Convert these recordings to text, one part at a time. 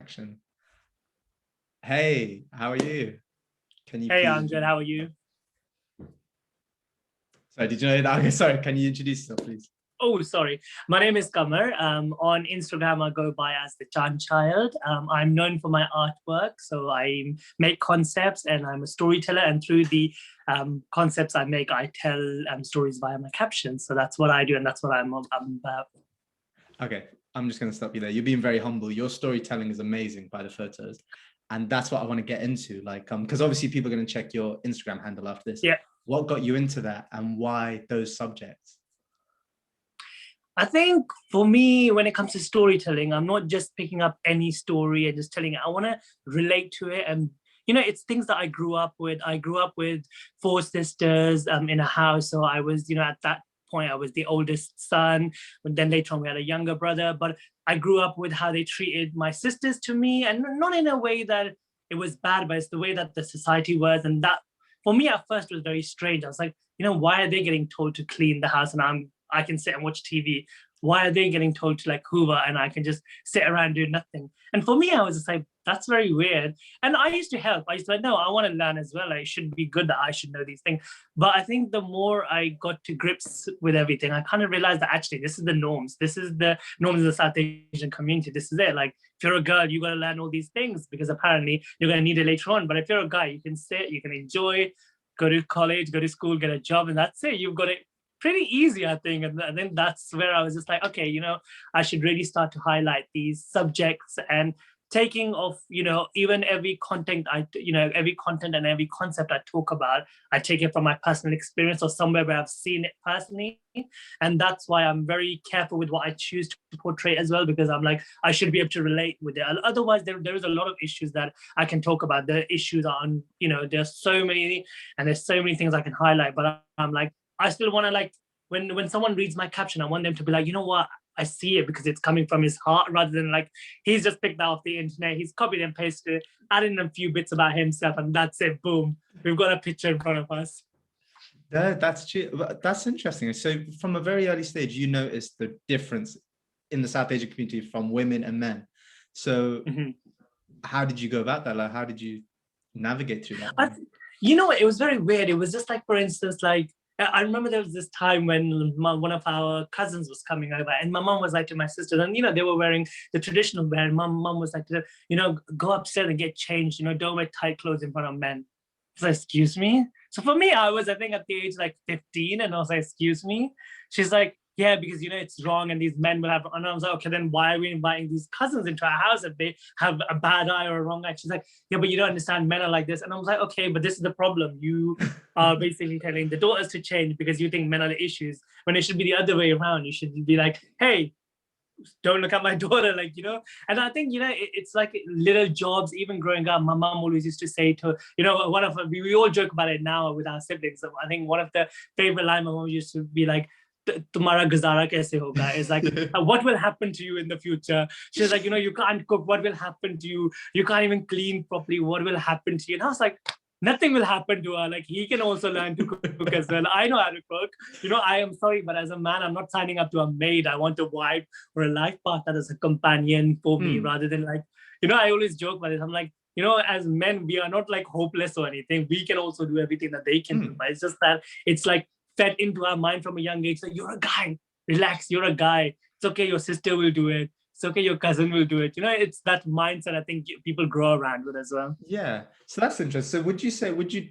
Action. Hey, how are you? Can you Hey, please? I'm good. How are you? Sorry, did you know that? Okay, sorry. Can you introduce yourself, please? Oh, sorry. My name is Kamar. On Instagram, I go by as the Chan Child. I'm known for my artwork, so I make concepts and I'm a storyteller. And through the concepts I make, I tell stories via my captions. So that's what I do, and that's what I'm about. Okay, I'm just going to stop you there. You're being very humble. Your storytelling is amazing by the photos, and that's what I want to get into. Like, because obviously people are going to check your Instagram handle after this. Yeah. What got you into that, and why those subjects? I think for me, when it comes to storytelling, I'm not just picking up any story and just telling it. I want to relate to it. And, it's things that I grew up with. I grew up with four sisters in a house. So I was, at that point, I was the oldest son. But then later on, we had a younger brother. But I grew up with how they treated my sisters to me. And not in a way that it was bad, but it's the way that the society was. And that, for me, at first was very strange. I was like, why are they getting told to clean the house and I can sit and watch TV? Why are they getting told to like hoover and I can just sit around doing nothing? And for me, I was just like, that's very weird. And I used to help. I used to like, no, I want to learn as well. Like, it should be good that I should know these things. But I think the more I got to grips with everything, I kind of realized that actually this is the norms. This is the norms of the South Asian community. This is it. Like, if you're a girl, you got to learn all these things because apparently you're going to need it later on. But if you're a guy, you can sit, you can enjoy, go to college, go to school, get a job, and that's it. You've got it pretty easy, I think. And then that's where I was just like, okay, I should really start to highlight these subjects and taking off, even every content every content and every concept I talk about, I take it from my personal experience or somewhere where I've seen it personally. And that's why I'm very careful with what I choose to portray as well, because I'm like, I should be able to relate with it. Otherwise, there is a lot of issues that I can talk about. The issues are on, there's so many, and there's so many things I can highlight, but I'm like, I still want to like when someone reads my caption, I want them to be like, you know what? I see it because it's coming from his heart rather than like he's just picked that off the internet. He's copied and pasted it, added in a few bits about himself, and that's it. Boom. We've got a picture in front of us. That's true. That's interesting. So from a very early stage, you noticed the difference in the South Asian community from women and men. So how did you go about that? Like, how did you navigate through that? It was very weird. It was just like, for instance, like I remember there was this time when one of our cousins was coming over, and my mom was like to my sister, and they were wearing the traditional wear. And my mom was like, go upstairs and get changed. Don't wear tight clothes in front of men. So excuse me. So for me, I think at the age like 15, and I was like, excuse me. She's like, yeah, because it's wrong, and these men will have. And I was like, okay, then why are we inviting these cousins into our house if they have a bad eye or a wrong eye? She's like, yeah, but you don't understand, men are like this. And I was like, okay, but this is the problem. You are basically telling the daughters to change because you think men are the issues, when it should be the other way around. You should be like, hey, don't look at my daughter, and I think it's like little jobs. Even growing up, my mom always used to say to one of we all joke about it now with our siblings. So I think one of the favorite line my mom used to be like, "Tumhara guzara kaise hoga?" Is like, what will happen to you in the future? She's like, you can't cook, what will happen to you? You can't even clean properly, what will happen to you? And I was like, nothing will happen to her. Like, he can also learn to cook as well. I know how to cook. I am sorry, but as a man, I'm not signing up to a maid. I want a wife or a life partner as a companion for me, rather than like, I always joke about it. I'm like, as men, we are not like hopeless or anything. We can also do everything that they can do. But it's just that it's like fed into our mind from a young age. Like, you're a guy, relax, you're a guy. It's okay, your sister will do it. It's okay, your cousin will do it. It's that mindset I think people grow around with as well. Yeah. So that's interesting. So would you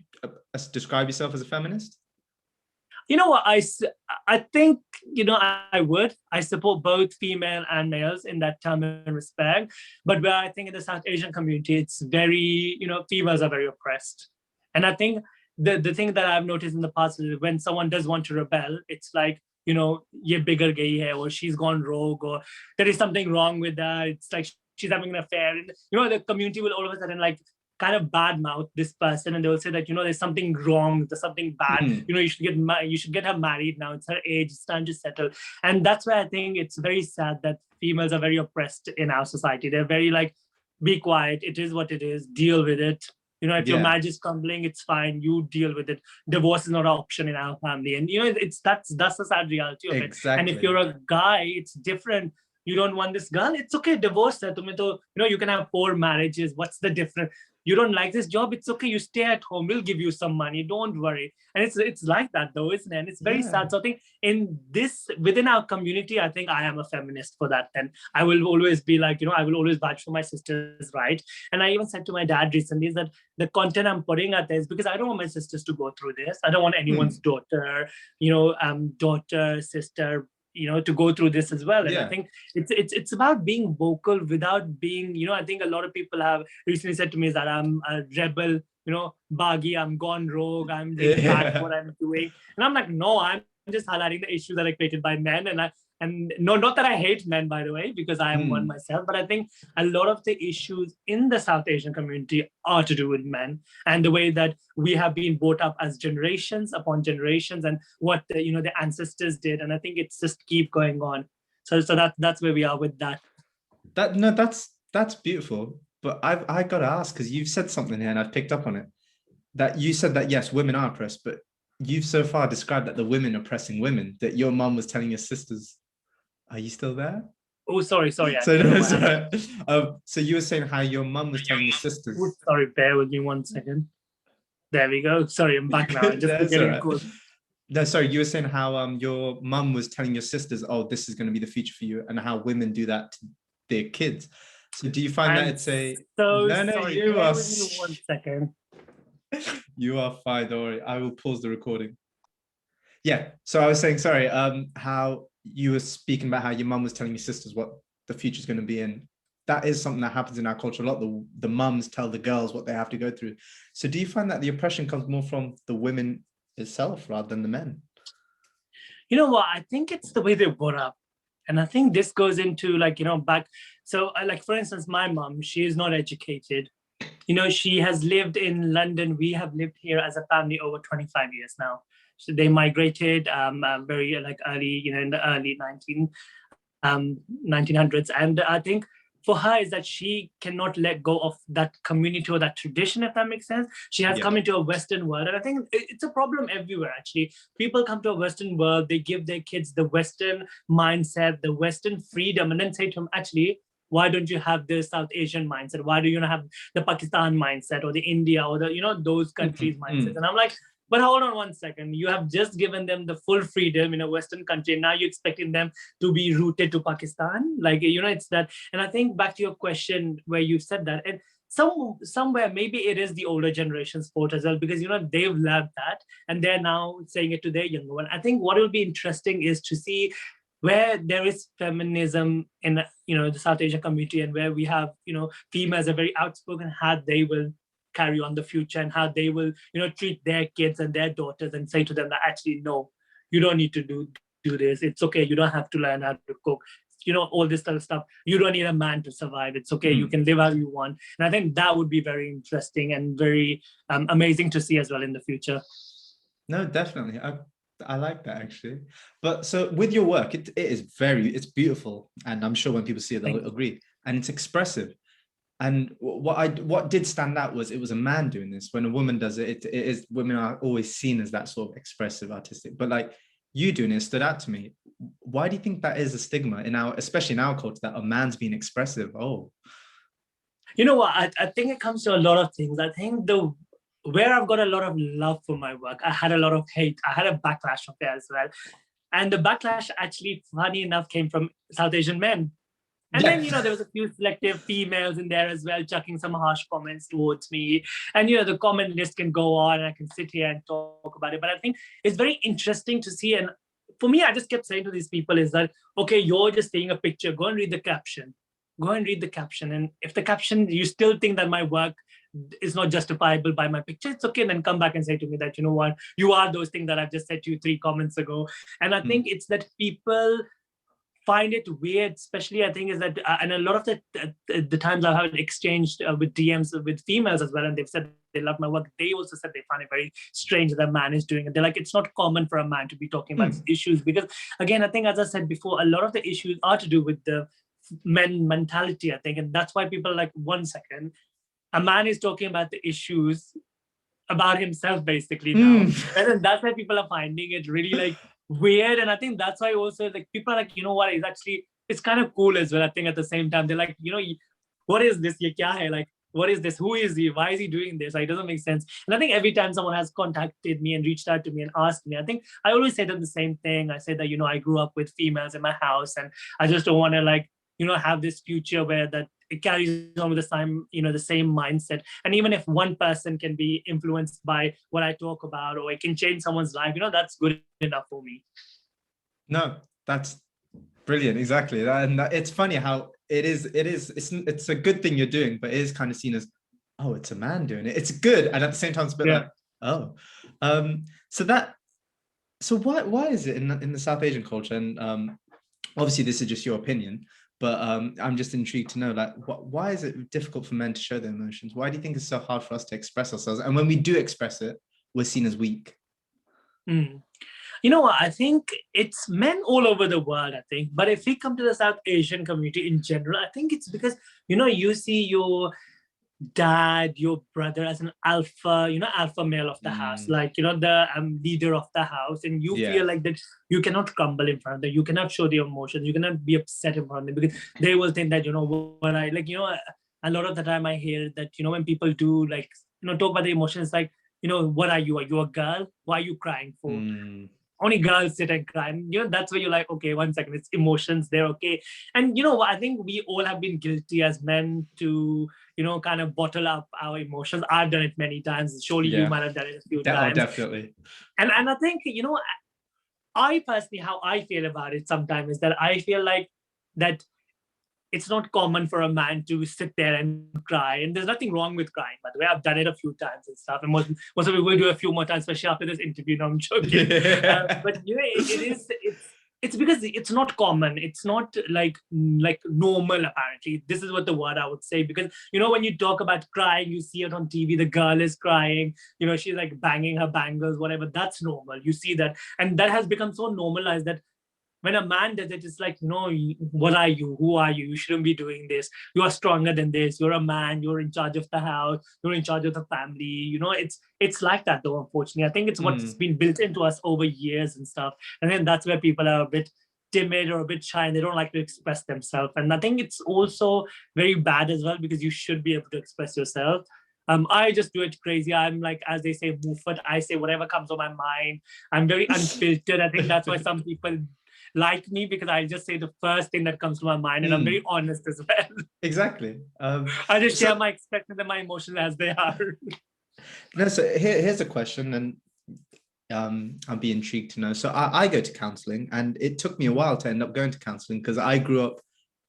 describe yourself as a feminist? You know what? I think, I would. I support both female and males in that term and respect. But where I think in the South Asian community, it's very, females are very oppressed. And I think the thing that I've noticed in the past is when someone does want to rebel, it's like, ye bigger gay hai, or she's gone rogue, or there is something wrong with that. It's like she's having an affair. And, the community will all of a sudden like kind of badmouth this person, and they will say that there's something wrong, there's something bad. You should get her married now. It's her age. It's time to settle. And that's why I think it's very sad that females are very oppressed in our society. They're very like, be quiet. It is what it is. Deal with it. If your marriage is crumbling, it's fine. You deal with it. Divorce is not an option in our family, and that's the sad reality of it. And if you're a guy, it's different. you don't want this girl, it's okay, divorce her. You can have 4 marriages. What's the difference? You don't like this job, it's okay, you stay at home, we'll give you some money, don't worry. And it's like that though, isn't it? And it's very sad. So I think within our community, I think I am a feminist for that. And I will always be like, I will always vouch for my sister's right. And I even said to my dad recently is that the content I'm putting out there is because I don't want my sisters to go through this. I don't want anyone's daughter, sister, to go through this as well. And I think it's about being vocal without being, I think a lot of people have recently said to me that I'm a rebel, baggy, I'm gone rogue, I'm really bad at what I'm doing. And I'm like, no, I'm just highlighting the issues that are created by men. And no, not that I hate men, by the way, because I am one myself, but I think a lot of the issues in the South Asian community are to do with men and the way that we have been brought up as generations upon generations and what the ancestors did. And I think it's just keep going on. So that's where we are with that. That's beautiful. But I got to ask, because you've said something here and I've picked up on it, that you said that, yes, women are oppressed, but you've so far described that the women oppressing women, that your mum was telling your sisters. Are you still there? Oh, sorry. So you were saying how your mum was telling your sisters. Oh, sorry, bear with me 1 second. There we go. Sorry, I'm back now. No, sorry, you were saying how your mum was telling your sisters, oh, this is going to be the future for you, and how women do that to their kids. So do you find that it's a... sorry, you are... 1 second. You are fine, don't worry. I will pause the recording. Yeah, so I was saying, sorry, how you were speaking about how your mum was telling your sisters what the future is going to be, and that is something that happens in our culture a lot. The mums tell the girls what they have to go through. So do you find that the oppression comes more from the women itself rather than the men? You know what? I think it's the way they brought up. And I think this goes into back. So like, for instance, my mom, she is not educated. She has lived in London. We have lived here as a family over 25 years now. So they migrated very early, in the early 1900s. And I think for her is that she cannot let go of that community or that tradition, if that makes sense. She has come into a Western world. And I think it's a problem everywhere, actually. People come to a Western world, they give their kids the Western mindset, the Western freedom, and then say to them, actually, why don't you have the South Asian mindset? Why do you not have the Pakistan mindset or the India or the, those countries' mindsets? And I'm like, but hold on 1 second. You have just given them the full freedom in a Western country. And now you're expecting them to be rooted to Pakistan. It's that. And I think back to your question where you said that, and somewhere maybe it is the older generation's fault as well, because, they've learned that and they're now saying it to their younger one. I think what will be interesting is to see where there is feminism in, the South Asian community and where we have, females are very outspoken, how they will carry on the future and how they will, treat their kids and their daughters and say to them that actually, no, you don't need to do this. It's okay. You don't have to learn how to cook, all this kind of stuff. You don't need a man to survive. It's okay. You can live how you want. And I think that would be very interesting and very amazing to see as well in the future. No, definitely. I like that, actually. But so with your work, it's beautiful. And I'm sure when people see it, they'll agree. And it's expressive. And what did stand out was it was a man doing this. When a woman does it, it is, women are always seen as that sort of expressive, artistic. But like you doing it stood out to me. Why do you think that is a stigma especially in our culture, that a man's being expressive? Oh, you know what? I think it comes to a lot of things. I think where I've got a lot of love for my work, I had a lot of hate. I had a backlash of there as well. And the backlash actually, funny enough, came from South Asian men. And then, there was a few selective females in there as well, chucking some harsh comments towards me. And, the comment list can go on and I can sit here and talk about it. But I think it's very interesting to see. And for me, I just kept saying to these people is that, okay, you're just seeing a picture, go and read the caption. Go and read the caption. And if the caption, you still think that my work is not justifiable by my picture, it's okay. Then come back and say to me that, you know what, you are those things that I've just said to you 3 comments ago. And I think it's that people find it weird, especially I think is that, and a lot of the times I've had exchanged with DMs with females as well, and they've said they love my work. They also said they find it very strange that a man is doing it. They're like, it's not common for a man to be talking about issues, because again, I think, as I said before, a lot of the issues are to do with the men mentality, I think, and that's why people are like, 1 second, a man is talking about the issues about himself basically now, and then that's why people are finding it really like weird. And I think that's why also like people are like, you know what, it's kind of cool as well. I think at the same time, they're like, what is this? Ye kya hai? Like, what is this? Who is he? Why is he doing this? Like, it doesn't make sense. And I think every time someone has contacted me and reached out to me and asked me, I think I always say them the same thing. I say that, I grew up with females in my house, and I just don't want to like, have this future where that it carries on with the same mindset. And even if one person can be influenced by what I talk about, or it can change someone's life, that's good enough for me. No, that's brilliant. Exactly. And it's funny how it's a good thing you're doing, but it is kind of seen as, oh, it's a man doing it. It's good. And at the same time, it's a bit like, oh, so why is it in the South Asian culture? And obviously this is just your opinion, but I'm just intrigued to know, like, why is it difficult for men to show their emotions? Why do you think it's so hard for us to express ourselves? And when we do express it, we're seen as weak. You know what? I think it's men all over the world, I think. But if we come to the South Asian community in general, I think it's because, you see your dad, your brother as an alpha, alpha male of the house, like, the leader of the house. And you feel like that you cannot crumble in front of them. You cannot show the emotions. You cannot be upset in front of them because they will think that, when I, like, a lot of the time I hear that, when people do like, talk about the emotions, like, what are you? Are you a girl? Why are you crying for? Only girls sit and cry. And, that's where you're like, okay, 1 second, it's emotions, they're okay. And what, I think we all have been guilty as men to, kind of bottle up our emotions. I've done it many times. Surely you might have done it a few times. Definitely. And I think, I personally, how I feel about it sometimes is that I feel like that it's not common for a man to sit there and cry. And there's nothing wrong with crying, by the way. I've done it a few times and stuff. And most of it will do a few more times, especially after this interview. No, I'm joking. But it's because it's not common. It's not like normal, apparently. This is what the word I would say. Because, when you talk about crying, you see it on TV, the girl is crying, she's like banging her bangles, whatever. That's normal. You see that. And that has become so normalized that when a man does it, it's like, what are you? Who are you? You shouldn't be doing this. You are stronger than this. You're a man. You're in charge of the house. You're in charge of the family. It's like that, though, unfortunately. I think it's what's been built into us over years and stuff. And then that's where people are a bit timid or a bit shy and they don't like to express themselves. And I think it's also very bad as well because you should be able to express yourself. I just do it crazy. I'm like, as they say, Mufat. I say whatever comes on my mind. I'm very unfiltered. I think that's why some people like me, because I just say the first thing that comes to my mind, and I'm very honest as well. Exactly. I just share my expectations and my emotions as they are. No, so here's a question, and I'd be intrigued to know. So I go to counseling, and it took me a while to end up going to counseling because I grew up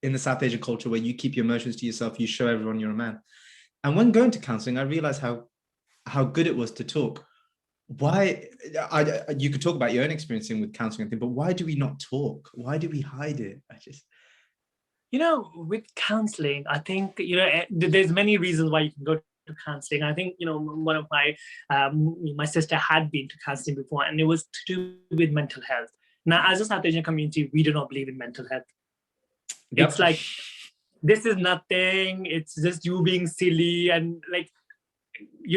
in the South Asian culture where you keep your emotions to yourself, you show everyone you're a man. And when going to counseling, I realized how good it was to talk. Why you could talk about your own experiencing with counseling, but why do we not talk? Why do we hide it? With counseling, I think there's many reasons why you can go to counseling. I think one of my sister had been to counseling before, and it was to do with mental health. Now, as a South Asian community, we do not believe in mental health. Yep. It's like, this is nothing. It's just you being silly and like.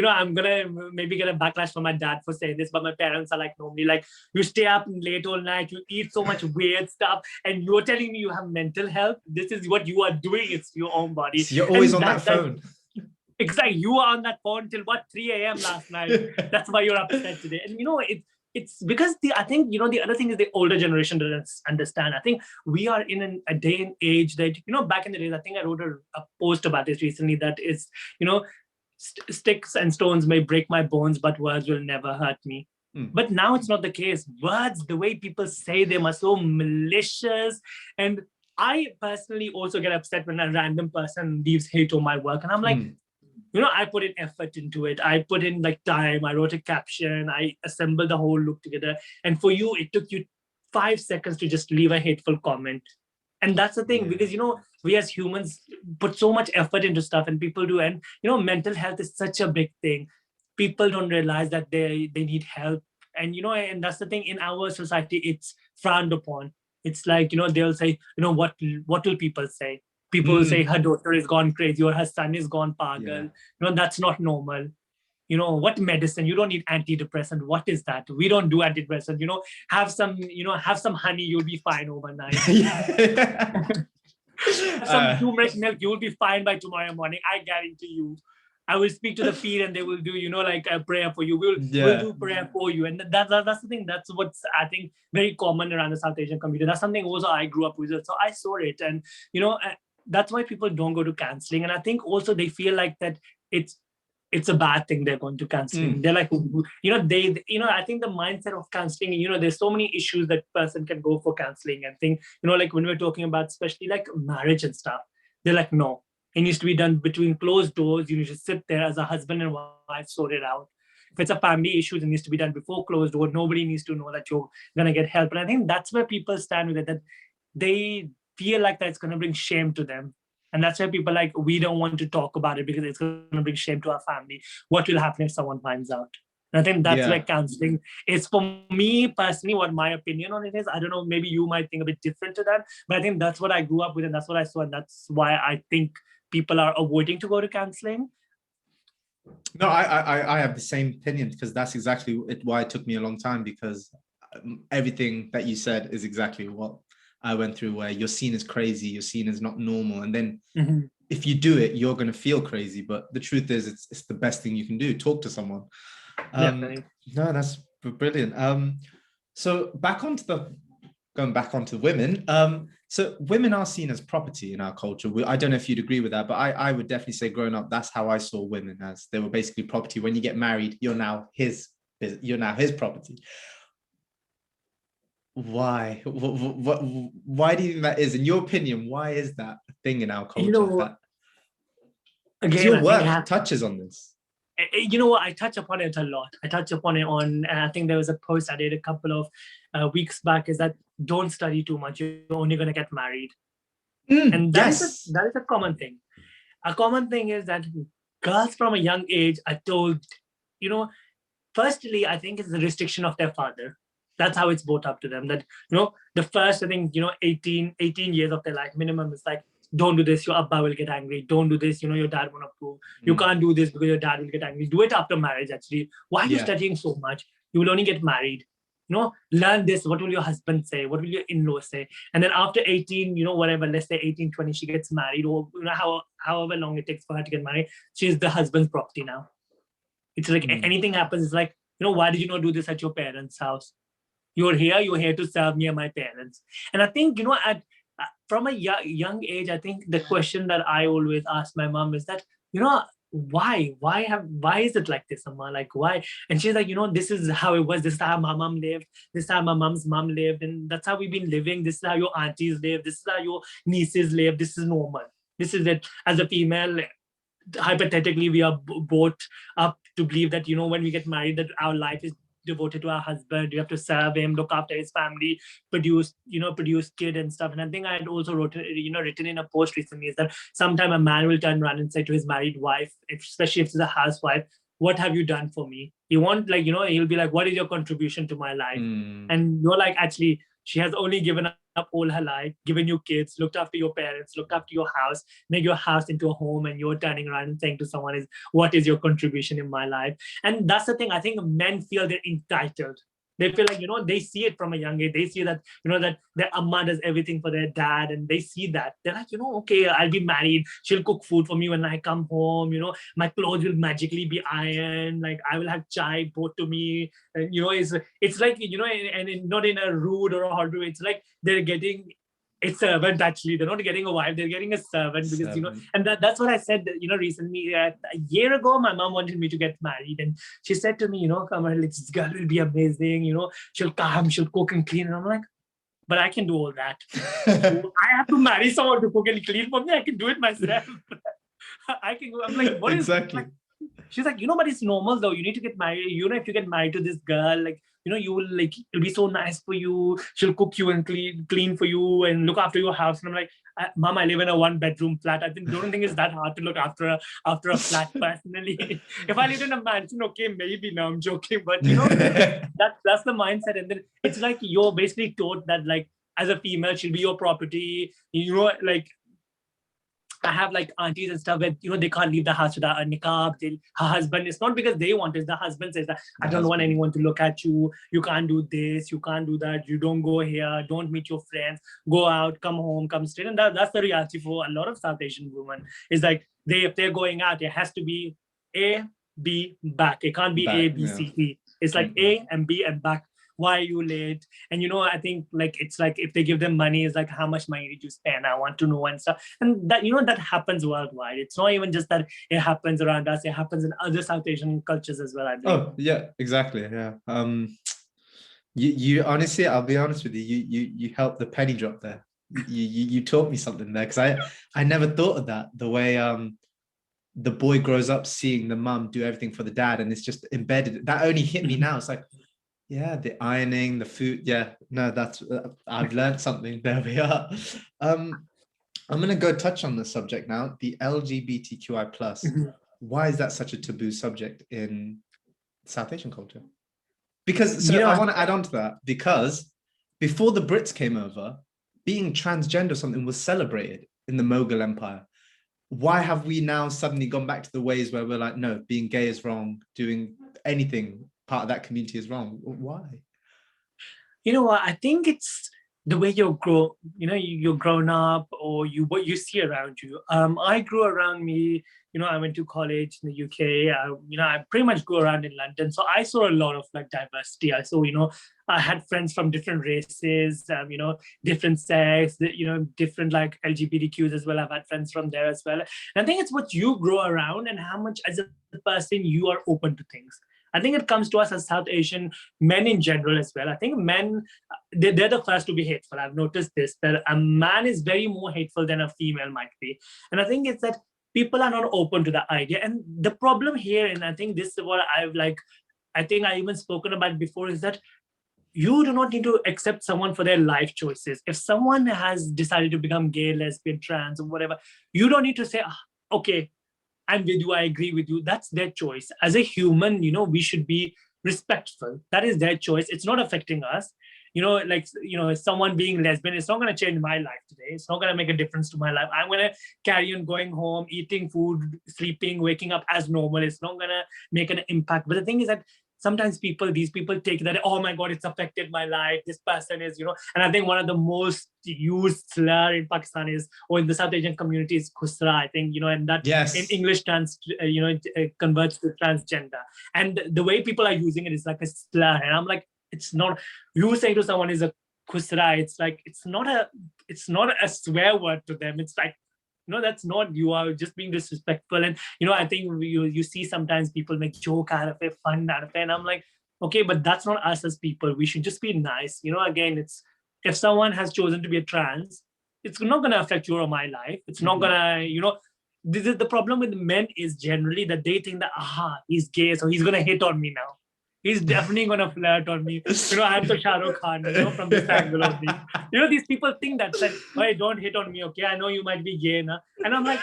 I'm gonna maybe get a backlash from my dad for saying this, but my parents are like, normally like, you stay up late all night, you eat so much weird stuff, and you're telling me you have mental health. This is what you are doing. It's your own body. So you're always on that phone. Exactly. You are on that phone till 3 a.m. last night. That's why you're upset today. And it's because I think the other thing is the older generation doesn't understand. I think we are in a day and age that back in the days, I think I wrote a post about this recently, that is sticks and stones may break my bones, but words will never hurt me. But now it's not the case. Words, the way people say them, are so malicious. And I personally also get upset when a random person leaves hate on my work. And I'm like, I put in effort into it. I put in like time. I wrote a caption. I assembled the whole look together. And for you, it took you 5 seconds to just leave a hateful comment. And that's the thing, because, we as humans put so much effort into stuff, and people do. And, mental health is such a big thing. People don't realize that they need help. And, and that's the thing, in our society, it's frowned upon. It's like, they'll say, what will people say? People will say her daughter is gone crazy or her son is gone pagal. That's not normal. what medicine? You don't need antidepressant. What is that? We don't do antidepressant. Have some, have some honey, you'll be fine overnight. Some turmeric milk, you'll be fine by tomorrow morning. I guarantee you. I will speak to the peer and they will do, like a prayer for you. We'll do prayer for you. And that's the thing. That's what's, I think, very common around the South Asian community. That's something also I grew up with. So I saw it. And, that's why people don't go to counseling. And I think also they feel like that it's a bad thing they're going to counseling. They're like, I think the mindset of counseling, there's so many issues that person can go for counseling and think, like when we're talking about especially like marriage and stuff, they're like, no, it needs to be done between closed doors. You need to sit there as a husband and wife, sort it out. If it's a family issue, it needs to be done before closed door. Nobody needs to know that you're going to get help. And I think that's where people stand with it, that they feel like that's going to bring shame to them. And that's why people like, we don't want to talk about it because it's going to bring shame to our family. What will happen if someone finds out? And I think that's where counseling is, for me personally, what my opinion on it is. I don't know, maybe you might think a bit different to that, but I think that's what I grew up with and that's what I saw. And that's why I think people are avoiding to go to counseling. No, I have the same opinion, because that's exactly why it took me a long time, because everything that you said is exactly what I went through, where you're seen as crazy, you're seen as not normal. And then if you do it, you're going to feel crazy. But the truth is, it's the best thing you can do. Talk to someone. No, that's brilliant. So going back onto women. So women are seen as property in our culture. I don't know if you'd agree with that, but I would definitely say growing up, that's how I saw women, as they were basically property. When you get married, you're now his property. Why? Why do you think that is? In your opinion, why is that a thing in our culture? Again, your work touches on this. You know what? I touch upon it a lot. I think there was a post I did a couple of weeks back, is that don't study too much. You're only going to get married. And that is a common thing. A common thing is that girls from a young age are told, firstly, I think it's the restriction of their father. That's how it's brought up to them, that, the first, I think, 18 years of their life minimum is like, don't do this, your Abba will get angry. Don't do this, your dad won't approve. You can't do this because your dad will get angry. Do it after marriage, actually. Why are you studying so much? You will only get married. Learn this. What will your husband say? What will your in-laws say? And then after 18, whatever, let's say 18, 20, she gets married, or however long it takes for her to get married, she's the husband's property now. It's like anything happens, it's like, why did you not do this at your parents' house? You're here to serve me and my parents. And I think, from a young age, I think the question that I always ask my mom is that, why is it like this, Amma? Like, why? And she's like, this is how it was. This is how my mom lived. This is how my mom's mom lived. And that's how we've been living. This is how your aunties live. This is how your nieces live. This is normal. This is it. As a female, hypothetically, we are brought up to believe that, when we get married, that our life is devoted to our husband. You have to serve him, look after his family, produce kid and stuff. And I think I had also written in a post recently, is that sometime a man will turn around and say to his married wife, especially if it's a housewife, what have you done for me? You want, like, he'll be like, what is your contribution to my life? And you're like, actually, she has only given up all her life, given you kids, looked after your parents, looked after your house, make your house into a home, and you're turning around and saying to someone, what is your contribution in my life? And that's the thing. I think men feel they're entitled. They feel like, they see it from a young age. They see that, that their amma does everything for their dad. And they see that. They're like, okay, I'll be married. She'll cook food for me when I come home. My clothes will magically be ironed. Like, I will have chai brought to me. And, it's like, and not in a rude or a hard way. It's like they're getting a servant, actually. They're not getting a wife. They're getting a servant because, and that's what I said, recently. A year ago, my mom wanted me to get married. And she said to me, Kamal, this girl will be amazing. She'll come, she'll cook and clean. And I'm like, but I can do all that. I have to marry someone to cook and clean for me. I can do it myself. I can go. I'm like, what exactly. Is she's like, but it's normal though. You need to get married. If you get married to this girl, like, you will, like, it'll be so nice for you. She'll cook you and clean for you and look after your house. And I'm like, Mom, I live in a 1-bedroom flat. Don't think it's that hard to look after a flat personally. If I lived in a mansion, okay, maybe. No, I'm joking. But that's the mindset. And then it's like you're basically taught that, like, as a female, she'll be your property. Like, I have like aunties and stuff where, they can't leave the house without a niqab. Her husband, it's not because they want it. The husband says that, I don't want anyone to look at you. You can't do this. You can't do that. You don't go here. Don't meet your friends. Go out, come home, come straight. And that's the reality for a lot of South Asian women. Is like, if they're going out, it has to be A, B, back. It can't be back, A, B, C, D. It's like A and B and back. Why are you late? And I think like it's like if they give them money, it's like how much money did you spend? I want to know and stuff. And that that happens worldwide. It's not even just that it happens around us. It happens in other South Asian cultures as well, I believe. Oh yeah, exactly. Yeah. You honestly, I'll be honest with you. You helped the penny drop there. You taught me something there, because I never thought of that. The way the boy grows up seeing the mum do everything for the dad, and it's just embedded. That only hit me now. It's like, yeah, the ironing, the food. Yeah, no, that's I've learned something. There we are. I'm gonna go touch on the subject now. The LGBTQI plus. Why is that such a taboo subject in South Asian culture? Because I want to add on to that, because before the Brits came over, being transgender or something was celebrated in the Mughal Empire. Why have we now suddenly gone back to the ways where we're like, no, being gay is wrong, doing anything part of that community is wrong? Why? You know what? I think it's the way you're grown up, or what you see around you. I grew around me. I went to college in the UK. I pretty much grew around in London, so I saw a lot of like diversity. I saw, I had friends from different races, different sex, different like LGBTQs as well. I've had friends from there as well. And I think it's what you grow around and how much as a person you are open to things. I think it comes to us as South Asian men in general as well. I think men, they're the first to be hateful. I've noticed this, that a man is very more hateful than a female might be. And I think it's that people are not open to the idea. And the problem here, and I think this is what I think I even spoken about before, is that you do not need to accept someone for their life choices. If someone has decided to become gay, lesbian, trans, or whatever, you don't need to say, okay, I'm with you, I agree with you. That's their choice. As a human, we should be respectful. That is their choice. It's not affecting us. Someone being lesbian, it's not going to change my life today. It's not going to make a difference to my life. I'm going to carry on going home, eating food, sleeping, waking up as normal. It's not going to make an impact. But the thing is that sometimes these people take that, oh my God, it's affected my life. This person is, and I think one of the most used slur in Pakistan is, or in the South Asian community is khusra, I think, and that in English converts to transgender. And the way people are using it is like a slur. And I'm like, it's not, you say to someone is a khusra, it's like, it's not a swear word to them. It's like, that's not, you are just being disrespectful. And, I think you see sometimes people make joke out of it, fun out of it. And I'm like, okay, but that's not us as people. We should just be nice. Again, it's, if someone has chosen to be a trans, it's not going to affect your or my life. It's not going to, the problem with men is generally that they think that, he's gay, so he's going to hit on me now. He's definitely going to flirt on me. I'm the Shah Rukh Khan, from this angle of me. These people think that, hey, don't hit on me, okay? I know you might be gay, na? And I'm like,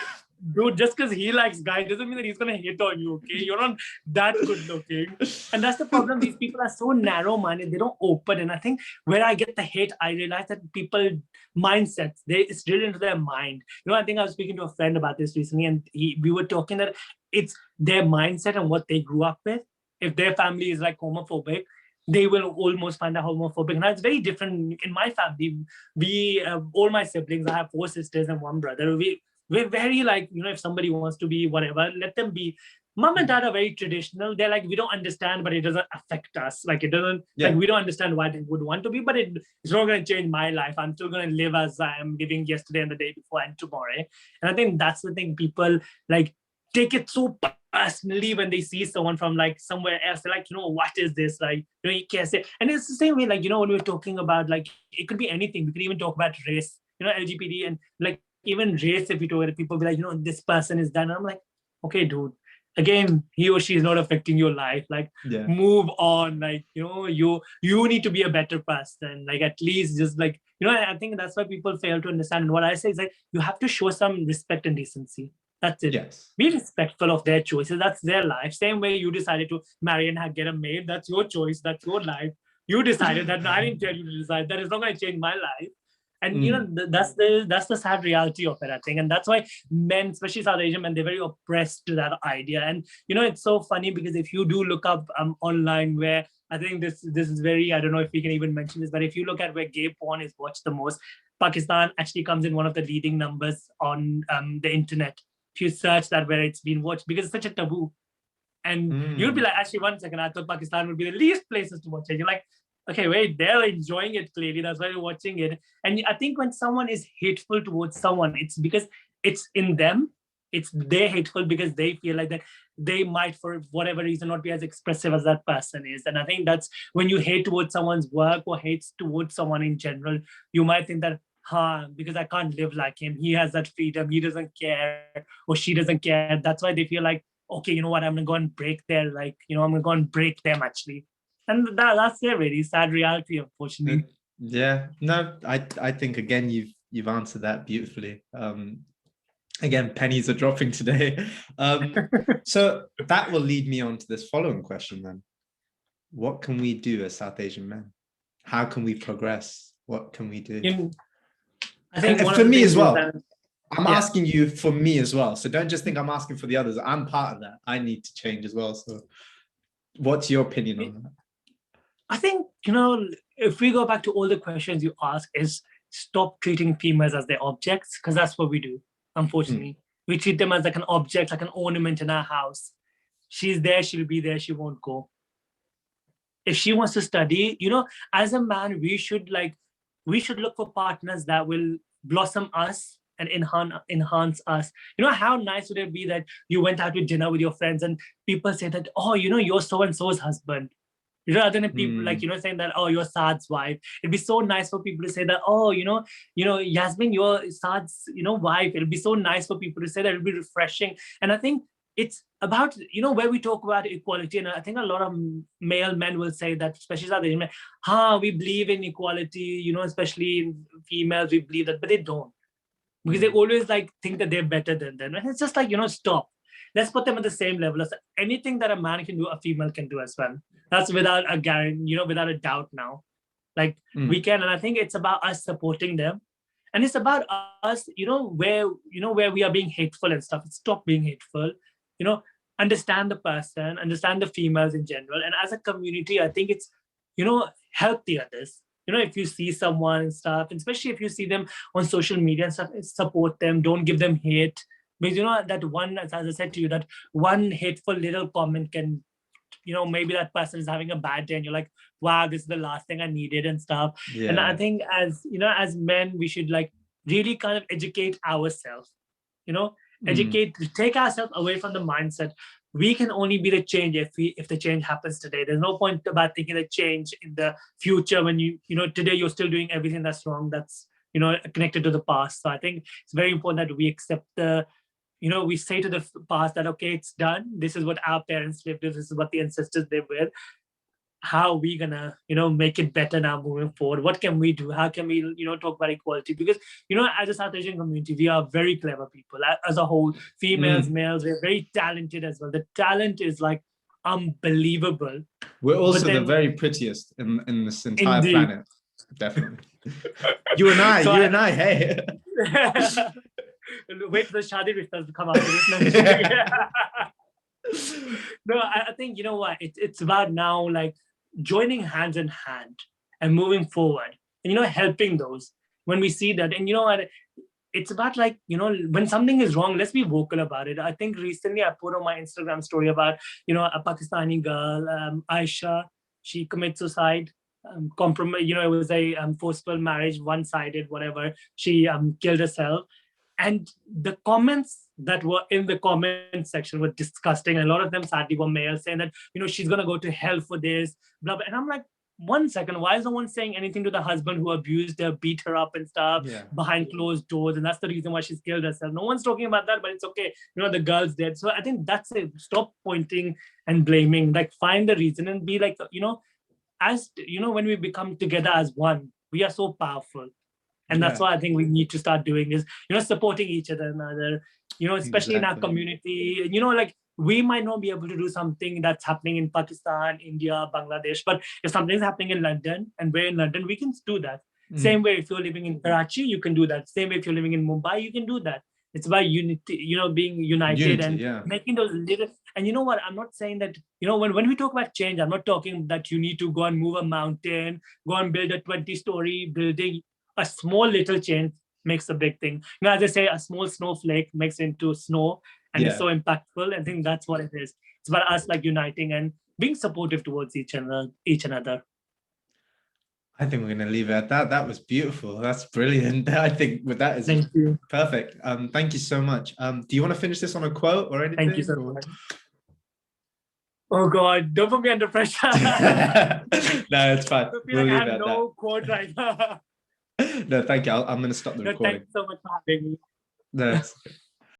dude, just because he likes guys doesn't mean that he's going to hit on you, okay? You're not that good looking. And that's the problem. These people are so narrow-minded. They don't open. And I think where I get the hate, I realize that people mindsets, it's drilled into their mind. I think I was speaking to a friend about this recently, and we were talking that it's their mindset and what they grew up with. If their family is like homophobic, they will almost find that homophobic. Now it's very different in my family. We, all my siblings, I have 4 sisters and 1 brother. We're very like, if somebody wants to be whatever, let them be. Mom and dad are very traditional. They're like, we don't understand, but it doesn't affect us. Like it doesn't, like we don't understand why they would want to be, but it's not going to change my life. I'm still going to live as I am living yesterday and the day before and tomorrow. And I think that's the thing. People like take it so personally when they see someone from like somewhere else. They're like, what is this? Like, you can't say. And it's the same way, like, when we're talking about, like, it could be anything. We could even talk about race, LGBT, and like even race. If we talk about, people be like, this person is done. And I'm like, okay, dude, again, he or she is not affecting your life. Like, move on. Like, you need to be a better person. Like, at least just like, I think that's why people fail to understand. And what I say is like, you have to show some respect and decency. That's it. Yes. Be respectful of their choices. That's their life. Same way you decided to marry and get a maid. That's your choice. That's your life. You decided that. I didn't tell you to decide. That is not going to change my life. And you know, that's the sad reality of it, I think. And that's why men, especially South Asian men, they're very oppressed to that idea. And you know, it's so funny because if you do look up online, where I think this is very, I don't know if we can even mention this, but if you look at where gay porn is watched the most, Pakistan actually comes in one of the leading numbers on the internet. If you search that, where it's been watched, because it's such a taboo. And you'll be like, actually, one second, I thought Pakistan would be the least places to watch it. You're like, okay, wait, they're enjoying it clearly. That's why you're watching it. And I think when someone is hateful towards someone, it's because it's in them. They're hateful because they feel like that they might, for whatever reason, not be as expressive as that person is. And I think that's when you hate towards someone's work or hates towards someone in general, you might think that, because I can't live like him. He has that freedom. He doesn't care, or she doesn't care. That's why they feel like, okay, you know what, I'm gonna go and break their, like, you know, I'm gonna go and break them actually. And that's a really sad reality, unfortunately. Yeah, no, I think again you've answered that beautifully. Again, pennies are dropping today. So that will lead me on to this following question then. What can we do as South Asian men? How can we progress? What can we do? I think for me as well. I'm asking you for me as well. So don't just think I'm asking for the others. I'm part of that. I need to change as well. So what's your opinion on that? I think, you know, if we go back to all the questions you ask, is stop treating females as their objects, because that's what we do, unfortunately. We treat them as like an object, like an ornament in our house. She's there, she'll be there, she won't go. If she wants to study, you know, as a man, we should look for partners that will blossom us and enhance us. You know, how nice would it be that you went out to dinner with your friends and people say that, oh, you know, you're so-and-so's husband. You know, other than people like, you know, saying that, oh, you're Saad's wife. It'd be so nice for people to say that, oh, you know, Yasmin, you're Saad's, you know, wife. It'll be so nice for people to say that. It'll be refreshing. And I think it's about, you know, where we talk about equality. And I think a lot of male men will say that, especially South Asian men, we believe in equality, you know, especially in females, we believe that, but they don't. Because they always like think that they're better than them. And it's just like, you know, stop. Let's put them at the same level as anything that a man can do, a female can do as well. That's without a guarantee, you know, without a doubt now. Like we can, and I think it's about us supporting them. And it's about us, you know, where we are being hateful and stuff. Stop being hateful, you know, understand the person, understand the females in general. And as a community, I think it's, you know, help the others. You know, if you see someone and stuff, especially if you see them on social media and stuff, support them, don't give them hate. Because, you know, that one, as I said to you, that one hateful little comment can, you know, maybe that person is having a bad day and you're like, wow, this is the last thing I needed and stuff. Yeah. And I think as, you know, as men, we should like really kind of educate ourselves, you know, take ourselves away from the mindset. We can only be the change if the change happens today. There's no point about thinking the change in the future when you know, today you're still doing everything that's wrong, that's, you know, connected to the past. So I think it's very important that we accept you know, we say to the past that, okay, it's done. This is what our parents lived with. This is what the ancestors lived with. How are we gonna, you know, make it better now moving forward? What can we do? How can we, you know, talk about equality? Because, you know, as a South Asian community, we are very clever people as a whole. Females, males, we're very talented as well. The talent is like unbelievable. We're also the very prettiest in this entire planet. Definitely. you and I, hey. Wait for the Shadi Rishtas to come out. No, I think, you know what, it's about now like joining hands in hand and moving forward and, you know, helping those when we see that. And, you know what, it's about like, you know, when something is wrong, let's be vocal about it. I think recently I put on my Instagram story about, you know, a Pakistani girl, Aisha, she commits suicide. You know, it was a forceful marriage, one-sided, whatever. She killed herself. And the comments that were in the comment section were disgusting. And a lot of them sadly were male, saying that, you know, she's going to go to hell for this, blah, blah. And I'm like, one second, why is no one saying anything to the husband who abused her, beat her up and stuff behind closed doors? And that's the reason why she's killed herself. No one's talking about that, but it's okay. You know, the girl's dead. So I think that's it. Stop pointing and blaming, like find the reason and be like, you know, as, you know, when we become together as one, we are so powerful. And that's what I think we need to start doing is, you know, supporting each other, you know, especially in our community. You know, like we might not be able to do something that's happening in Pakistan, India, Bangladesh, but if something's happening in London and we're in London, we can do that. Same way, if you're living in Karachi, you can do that. Same way, if you're living in Mumbai, you can do that. It's about unity, being united and making those little. And you know what? I'm not saying that, when we talk about change, I'm not talking that you need to go and move a mountain, go and build a 20-story building. A small little change makes a big thing. As I say, a small snowflake makes into snow, and it's so impactful. I think that's what it is. It's about us like uniting and being supportive towards each another. I think we're going to leave it at that. That was beautiful. That's brilliant. I think with that is perfect. Thank you so much. Do you want to finish this on a quote or anything? Thank you so much. Oh God, don't put me under pressure. No, it's fine. We'll leave it at no quote right now. No, thank you. I'm going to stop the recording. Thanks so much for having me. No.